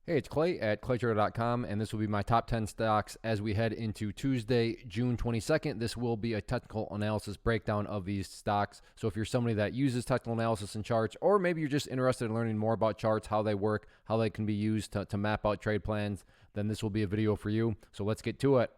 Hey, it's Clay at claytrader.com, and this will be my top 10 stocks as we head into Tuesday, June 22nd. This will be a technical analysis breakdown of these stocks. So if you're somebody that uses technical analysis and charts, or maybe you're just interested in learning more about charts, how they work, how they can be used to map out trade plans, then this will be a video for you. So let's get to it.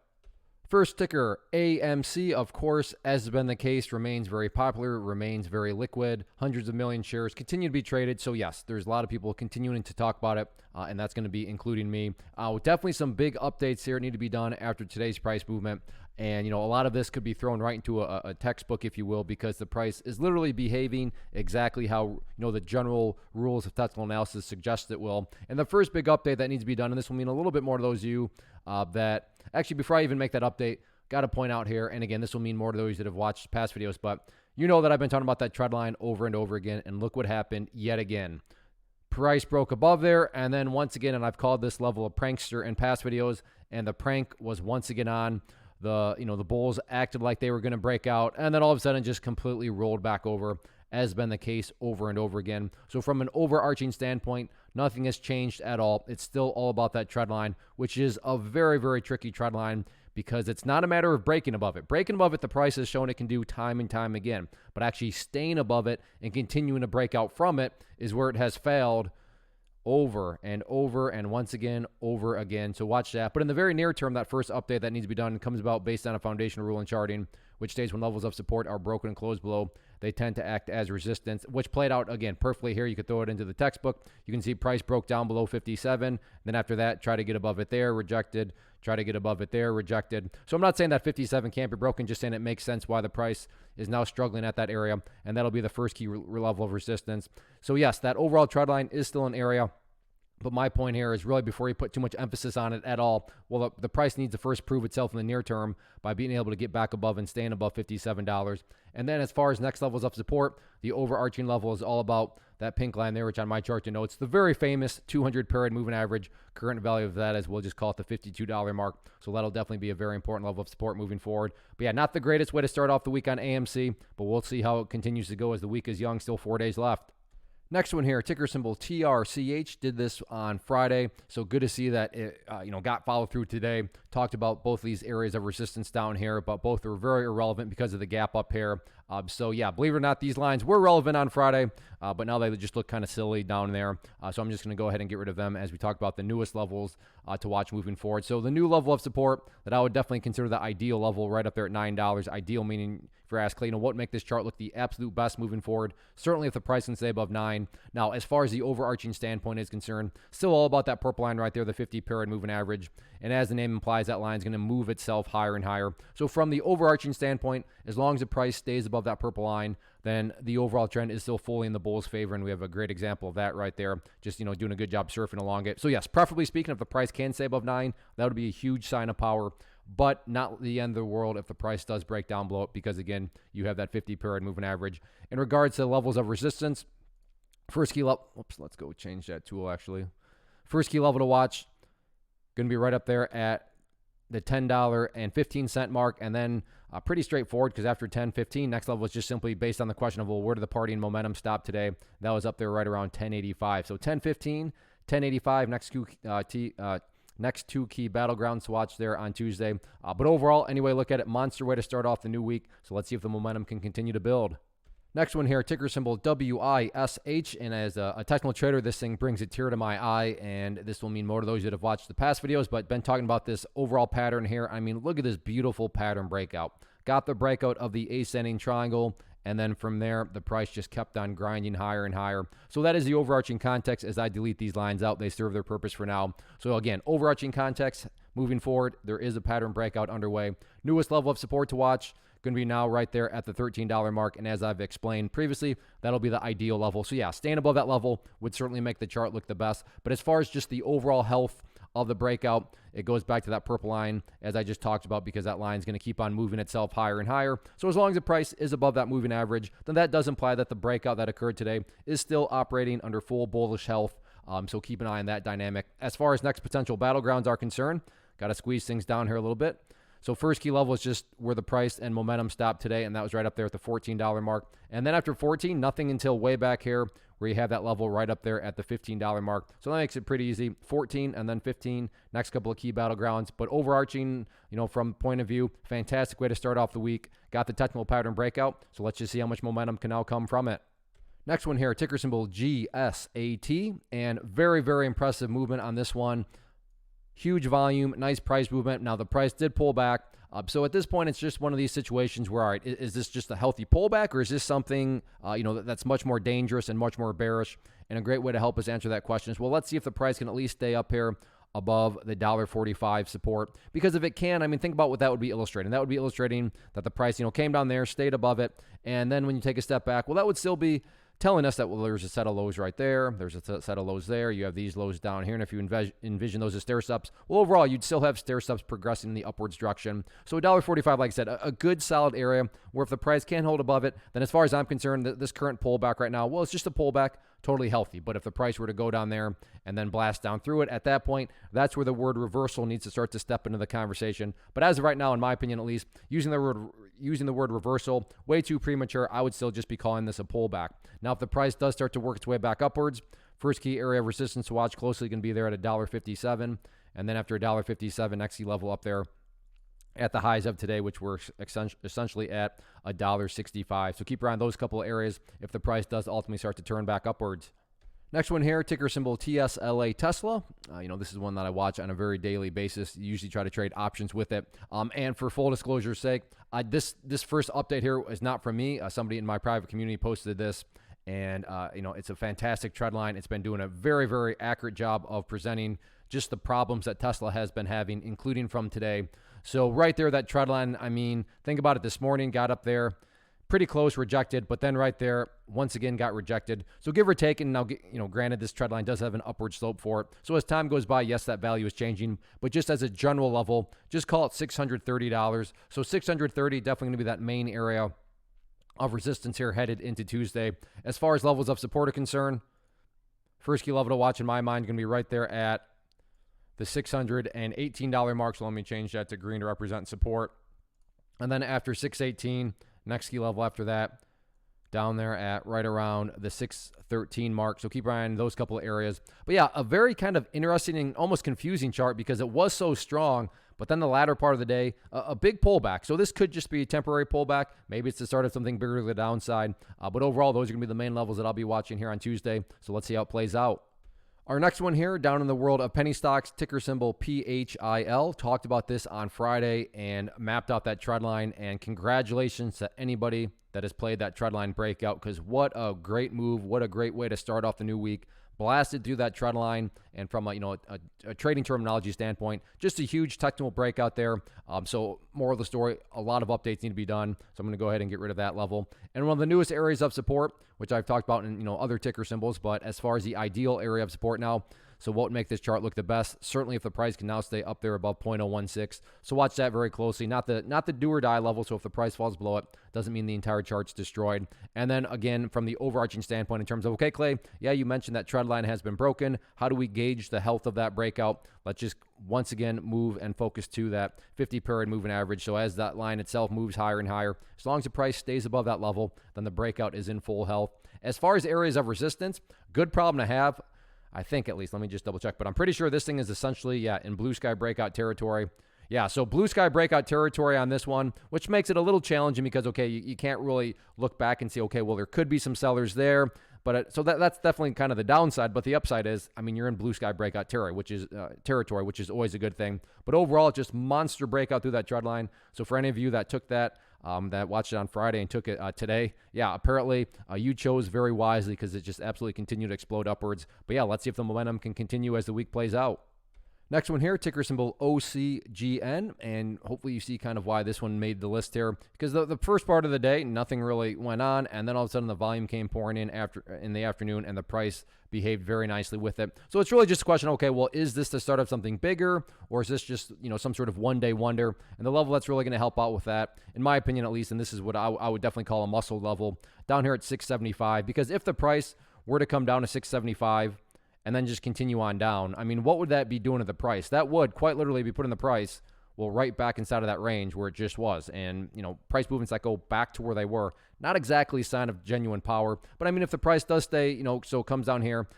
First ticker, AMC, of course, as has been the case, remains very popular, remains very liquid. Hundreds of million shares continue to be traded. So yes, there's a lot of people continuing to talk about it, and that's going to be including me. Definitely some big updates here need to be done after today's price movement. And, a lot of this could be thrown right into a textbook, if you will, because the price is literally behaving exactly how, the general rules of technical analysis suggest it will. And the first big update that needs to be done, and this will mean a little bit more to those of you that actually, before I even make that update, got to point out here, and again, this will mean more to those that have watched past videos, but you know that I've been talking about that trend line over and over again, and look what happened yet again. Price broke above there, and then once again, and I've called this level a prankster in past videos, and the prank was once again on. The bulls acted like they were going to break out, and then all of a sudden just completely rolled back over, as has been the case over and over again. So from an overarching standpoint, nothing has changed at all. It's still all about that trend line, which is a very, very tricky trend line because it's not a matter of breaking above it. Breaking above it, the price has shown it can do time and time again, but actually staying above it and continuing to break out from it is where it has failed over and over and once again, over again. So watch that. But in the very near term, that first update that needs to be done comes about based on a foundational rule in charting, which states when levels of support are broken and closed below, they tend to act as resistance, which played out, again, perfectly here. You could throw it into the textbook. You can see price broke down below 57. Then after that, try to get above it there, rejected. Try to get above it there, rejected. So I'm not saying that 57 can't be broken, just saying it makes sense why the price is now struggling at that area, and that'll be the first key level of resistance. So yes, that overall trend line is still an area. But my point here is really before you put too much emphasis on it at all, well, the price needs to first prove itself in the near term by being able to get back above and staying above $57. And then as far as next levels of support, the overarching level is all about that pink line there, which on my chart denotes the very famous 200 period moving average. Current value of that is, we'll just call it the $52 mark. So that'll definitely be a very important level of support moving forward. But yeah, not the greatest way to start off the week on AMC, but we'll see how it continues to go as the week is young, still 4 days left. Next one here, ticker symbol TRCH, did this on Friday. So good to see that it got followed through today. Talked about both these areas of resistance down here, but both are very irrelevant because of the gap up here. So yeah, believe it or not, these lines were relevant on Friday, but now they just look kind of silly down there. So I'm just going to go ahead and get rid of them as we talk about the newest levels to watch moving forward. So the new level of support that I would definitely consider the ideal level right up there at $9. Ideal meaning, if you're asking, what would make this chart look the absolute best moving forward? Certainly if the price can stay above 9. Now, as far as the overarching standpoint is concerned, still all about that purple line right there, the 50 period moving average. And as the name implies, that line is going to move itself higher and higher. So from the overarching standpoint, as long as the price stays above that purple line, then the overall trend is still fully in the bulls' favor, and we have a great example of that right there, just doing a good job surfing along it. So yes, preferably speaking, if the price can stay above 9, that would be a huge sign of power, but not the end of the world if the price does break down below it, because again, you have that 50 period moving average. In regards to levels of resistance, first key level, let's go change that tool actually. First key level to watch, going to be right up there at the $10.15 mark, and then pretty straightforward because after 10.15, next level is just simply based on the question of, well, where did the party and momentum stop today? That was up there right around 10.85. So 10.15, 10.85, next two key battlegrounds to watch there on Tuesday. But overall, anyway, look at it, monster way to start off the new week. So let's see if the momentum can continue to build. Next one here, ticker symbol WISH, and as a technical trader, this thing brings a tear to my eye, and this will mean more to those that have watched the past videos, but been talking about this overall pattern here. I mean, look at this beautiful pattern breakout. Got the breakout of the ascending triangle, and then from there, the price just kept on grinding higher and higher. So that is the overarching context. As I delete these lines out, they serve their purpose for now. So again, overarching context, moving forward, there is a pattern breakout underway. Newest level of support to watch, going to be now right there at the $13 mark. And as I've explained previously, that'll be the ideal level. So yeah, staying above that level would certainly make the chart look the best. But as far as just the overall health of the breakout, it goes back to that purple line as I just talked about, because that line is going to keep on moving itself higher and higher. So as long as the price is above that moving average, then that does imply that the breakout that occurred today is still operating under full bullish health. So keep an eye on that dynamic. As far as next potential battlegrounds are concerned, got to squeeze things down here a little bit. So first key level is just where the price and momentum stopped today, and that was right up there at the $14 mark. And then after 14, nothing until way back here where you have that level right up there at the $15 mark. So that makes it pretty easy. 14 and then 15, next couple of key battlegrounds. But overarching, from point of view, fantastic way to start off the week. Got the technical pattern breakout. So let's just see how much momentum can now come from it. Next one here, ticker symbol GSAT, and very, very impressive movement on this one. Huge volume, nice price movement. Now the price did pull back. So at this point, it's just one of these situations where, all right, is this just a healthy pullback, or is this something, that's much more dangerous and much more bearish? And a great way to help us answer that question is, well, let's see if the price can at least stay up here above the $1.45 support. Because if it can, think about what that would be illustrating. That would be illustrating that the price, came down there, stayed above it, and then when you take a step back, well, that would still be telling us that, well, there's a set of lows right there. There's a set of lows there. You have these lows down here. And if you envision those as stair-steps, well, overall, you'd still have stair-steps progressing in the upwards direction. So $1.45, like I said, a good solid area where if the price can't hold above it, then as far as I'm concerned, this current pullback right now, well, it's just a pullback, totally healthy. But if the price were to go down there and then blast down through it, at that point, that's where the word reversal needs to start to step into the conversation. But as of right now, in my opinion at least, using the word reversal, way too premature. I would still just be calling this a pullback. Now, if the price does start to work its way back upwards, first key area of resistance to watch closely going to be there at $1.57. And then after $1.57, next key level up there at the highs of today, which we're essentially at $1.65. So keep your eye on those couple of areas if the price does ultimately start to turn back upwards. Next one here, ticker symbol TSLA Tesla. This is one that I watch on a very daily basis. Usually try to trade options with it. And for full disclosure's sake, this first update here is not from me. Somebody in my private community posted this. And, it's a fantastic trend line. It's been doing a very, very accurate job of presenting just the problems that Tesla has been having, including from today. So right there, that trend line, think about it this morning, got up there, pretty close, rejected, but then right there, once again, got rejected. So give or take, and now, granted, this trend line does have an upward slope for it. So as time goes by, yes, that value is changing, but just as a general level, just call it $630. So $630, definitely going to be that main area of resistance here headed into Tuesday. As far as levels of support are concerned, first key level to watch in my mind going to be right there at the $618 mark. So let me change that to green to represent support. And then after 618, next key level after that, down there at right around the 613 mark. So keep your eye on those couple of areas. But yeah, a very kind of interesting and almost confusing chart because it was so strong, but then the latter part of the day, a big pullback. So this could just be a temporary pullback. Maybe it's the start of something bigger to the downside. But overall, those are going to be the main levels that I'll be watching here on Tuesday. So let's see how it plays out. Our next one here, down in the world of penny stocks, ticker symbol PHIL. Talked about this on Friday and mapped out that trend line. And congratulations to anybody that has played that trend line breakout, because what a great move. What a great way to start off the new week. Blasted through that trend line, and from a trading terminology standpoint, just a huge technical breakout there. So more of the story, a lot of updates need to be done. So I'm going to go ahead and get rid of that level. And one of the newest areas of support, which I've talked about in other ticker symbols, but as far as the ideal area of support now, so what would make this chart look the best? Certainly if the price can now stay up there above 0.016. So watch that very closely. Not the do or die level. So if the price falls below it, doesn't mean the entire chart's destroyed. And then again, from the overarching standpoint in terms of, okay, Clay, yeah, you mentioned that trend line has been broken. How do we gauge the health of that breakout? Let's just once again move and focus to that 50-period moving average. So as that line itself moves higher and higher, as long as the price stays above that level, then the breakout is in full health. As far as areas of resistance, good problem to have. I think at least, let me just double check, but I'm pretty sure this thing is essentially, in blue sky breakout territory. Yeah, so blue sky breakout territory on this one, which makes it a little challenging because, okay, you can't really look back and see, okay, well, there could be some sellers there. But so that's definitely kind of the downside. But the upside is, you're in blue sky breakout territory, which is always a good thing. But overall, just monster breakout through that trend line. So for any of you that took that watched it on Friday and took it today, yeah, apparently you chose very wisely because it just absolutely continued to explode upwards. But yeah, let's see if the momentum can continue as the week plays out. Next one here, ticker symbol OCGN, and hopefully you see kind of why this one made the list here, because the first part of the day, nothing really went on, and then all of a sudden the volume came pouring in the afternoon, and the price behaved very nicely with it. So it's really just a question, okay, well, is this the start of something bigger, or is this just, some sort of one-day wonder? And the level that's really going to help out with that, in my opinion at least, and this is what I would definitely call a muscle level, down here at 675, because if the price were to come down to 675, and then just continue on down, what would that be doing to the price? That would quite literally be putting the price well, right back inside of that range where it just was. And, price movements that go back to where they were, not exactly a sign of genuine power. But I mean, if the price does stay, so it comes down here,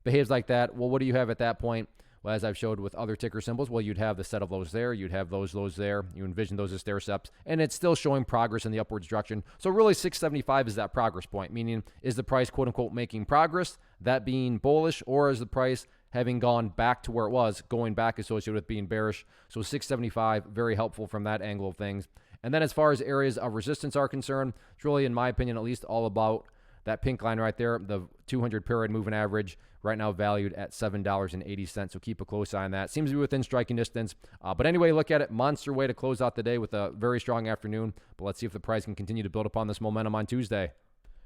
behaves like that, well, what do you have at that point? Well, as I've showed with other ticker symbols, well, you'd have the set of lows there. You'd have those lows there. You envision those as stair steps, and it's still showing progress in the upwards direction. So really 675 is that progress point, meaning is the price, quote unquote, making progress, that being bullish, or is the price having gone back to where it was, going back associated with being bearish? So 675, very helpful from that angle of things. And then as far as areas of resistance are concerned, it's really, in my opinion, at least all about that pink line right there, the 200 period moving average, right now valued at $7.80. So keep a close eye on that. Seems to be within striking distance. But anyway, look at it. Monster way to close out the day with a very strong afternoon. But let's see if the price can continue to build upon this momentum on Tuesday.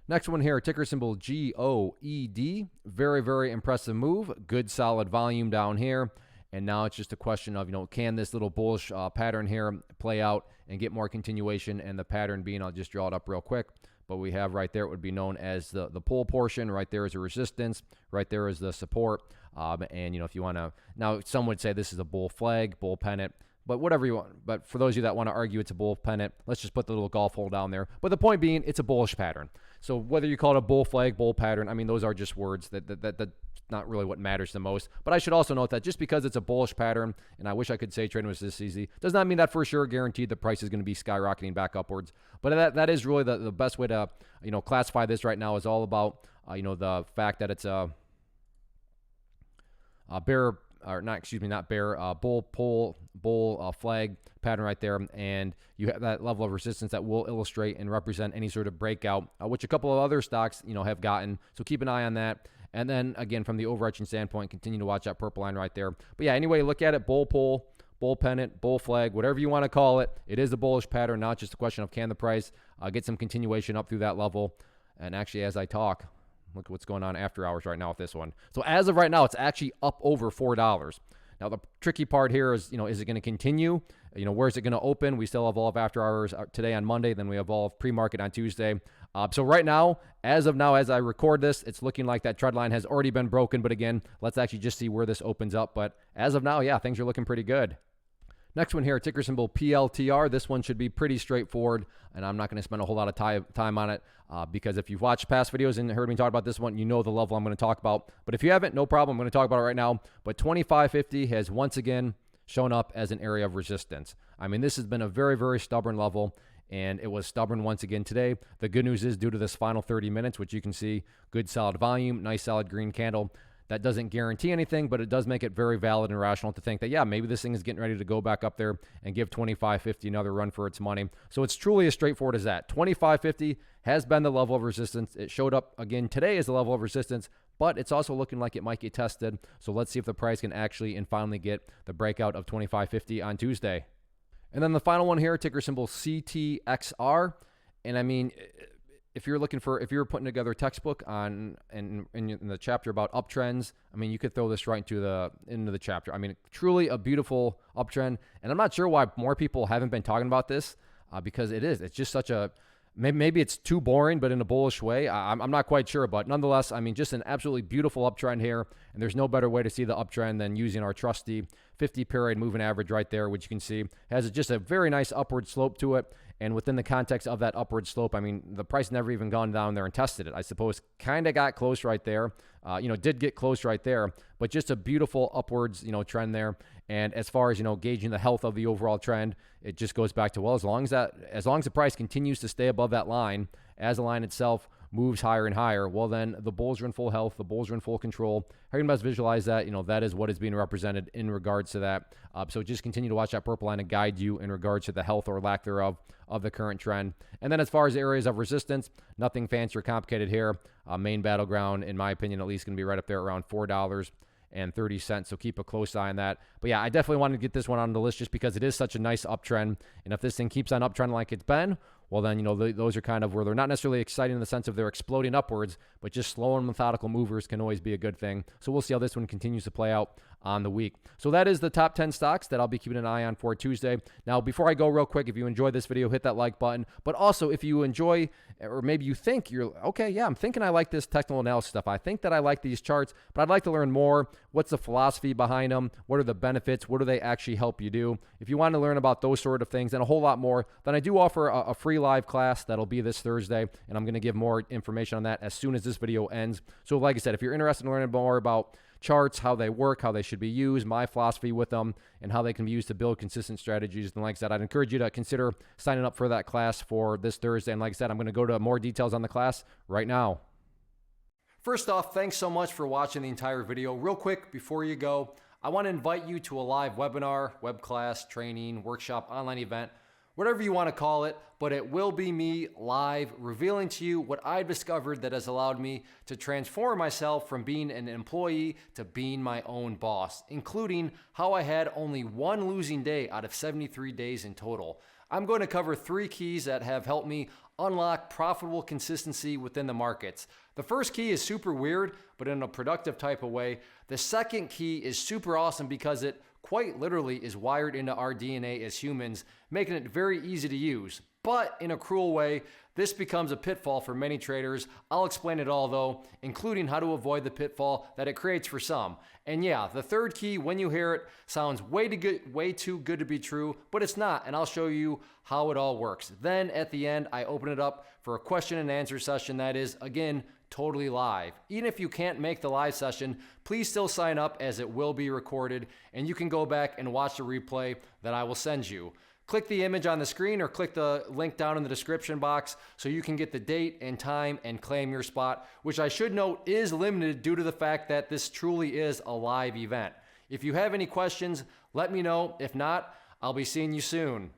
Next one here, ticker symbol GOED. Very, very impressive move. Good solid volume down here. And now it's just a question of, can this little bullish pattern here play out and get more continuation? And the pattern being, I'll just draw it up real quick. But we have right there, it would be known as the pull portion. Right there is a resistance. Right there is the support. And, if you want to, now some would say this is a bull flag, bull pennant, but whatever you want. But for those of you that want to argue it's a bull pennant, let's just put the little golf hole down there. But the point being, it's a bullish pattern. So whether you call it a bull flag, bull pattern, I mean, those are just words that not really what matters the most. But I should also note that just because it's a bullish pattern, and I wish I could say trading was this easy, does not mean that for sure guaranteed the price is going to be skyrocketing back upwards. But that is really the best way to classify this right now, is all about the fact that it's a bear, or not, excuse me, not bear, bull pull, bull flag pattern right there. And you have that level of resistance that will illustrate and represent any sort of breakout, which a couple of other stocks have gotten. So keep an eye on that. And then again, from the overarching standpoint, continue to watch that purple line right there. But yeah, anyway, look at it, bull pull, bull pennant, bull flag, whatever you want to call it. It is a bullish pattern, not just a question of can the price get some continuation up through that level. And actually, as I talk, look at what's going on after hours right now with this one. So as of right now, it's actually up over $4. Now, the tricky part here is, is it going to continue? Where is it going to open? We still have all of after hours today on Monday. Then we have all of pre-market on Tuesday. So right now, as I record this, it's looking like that trend line has already been broken. But again, let's actually just see where this opens up. But as of now, yeah, things are looking pretty good. Next one here, ticker symbol PLTR. This one should be pretty straightforward, and I'm not going to spend a whole lot of time on it because if you've watched past videos and heard me talk about this one, you know the level I'm going to talk about. But if you haven't, no problem. I'm going to talk about it right now. But 2550 has once again shown up as an area of resistance. I mean, this has been a very, very stubborn level, and it was stubborn once again today. The good news is due to this final 30 minutes, which you can see, good solid volume, nice solid green candle. That doesn't guarantee anything, but it does make it very valid and rational to think that, yeah, maybe this thing is getting ready to go back up there and give 2550 another run for its money. So it's truly as straightforward as that. 2550 has been the level of resistance. It showed up again today as the level of resistance, but it's also looking like it might get tested. So let's see if the price can actually and finally get the breakout of 2550 on Tuesday. And then the final one here, ticker symbol CTXR. And I mean, if you're putting together a textbook on in the chapter about uptrends, I mean, you could throw this right into the chapter. I mean, truly a beautiful uptrend, and I'm not sure why more people haven't been talking about this because it's just such a, maybe it's too boring, but in a bullish way. I'm not quite sure, but nonetheless, I mean, just an absolutely beautiful uptrend here, and there's no better way to see the uptrend than using our trusty 50 period moving average right there, which you can see has just a very nice upward slope to it. And within the context of that upward slope, I mean, the price never even gone down there and tested it. I suppose kind of got close right there, did get close right there, but just a beautiful upwards, trend there. And as far as, gauging the health of the overall trend, it just goes back to, well, as long as the price continues to stay above that line, as the line itself moves higher and higher, well, then the bulls are in full health, the bulls are in full control. How you best visualize that? That is what is being represented in regards to that. So just continue to watch that purple line and guide you in regards to the health or lack thereof of the current trend. And then as far as areas of resistance, nothing fancy or complicated here. Main battleground, in my opinion, at least going to be right up there around $4.30. So keep a close eye on that. But yeah, I definitely wanted to get this one on the list just because it is such a nice uptrend. And if this thing keeps on uptrending like it's been, well then, those are kind of where they're not necessarily exciting in the sense of they're exploding upwards, but just slow and methodical movers can always be a good thing. So we'll see how this one continues to play out on the week. So that is the top 10 stocks that I'll be keeping an eye on for Tuesday. Now, before I go real quick, if you enjoyed this video, hit that like button. But also, if you enjoy, or maybe you think you're, okay, yeah, I'm thinking I like this technical analysis stuff. I think that I like these charts, but I'd like to learn more. What's the philosophy behind them? What are the benefits? What do they actually help you do? If you want to learn about those sort of things and a whole lot more, then I do offer a free live class that'll be this Thursday, and I'm going to give more information on that as soon as this video ends. So like I said, if you're interested in learning more about charts, how they work, how they should be used, my philosophy with them, and how they can be used to build consistent strategies, then like I said, I'd encourage you to consider signing up for that class for this Thursday. And like I said, I'm going to go to more details on the class right now. First off, thanks so much for watching the entire video. Real quick, before you go, I want to invite you to a live webinar, web class, training, workshop, online event, whatever you want to call it, but it will be me live revealing to you what I've discovered that has allowed me to transform myself from being an employee to being my own boss, including how I had only one losing day out of 73 days in total. I'm going to cover 3 keys that have helped me unlock profitable consistency within the markets. The first key is super weird, but in a productive type of way. The second key is super awesome because it quite literally is wired into our DNA as humans, making it very easy to use. But in a cruel way, this becomes a pitfall for many traders. I'll explain it all though, including how to avoid the pitfall that it creates for some. And yeah, the third key, when you hear it, sounds way too good to be true, but it's not, and I'll show you how it all works. Then at the end, I open it up for a question and answer session that is, again, totally live. Even if you can't make the live session, please still sign up as it will be recorded, and you can go back and watch the replay that I will send you. Click the image on the screen or click the link down in the description box so you can get the date and time and claim your spot, which I should note is limited due to the fact that this truly is a live event. If you have any questions, let me know. If not, I'll be seeing you soon.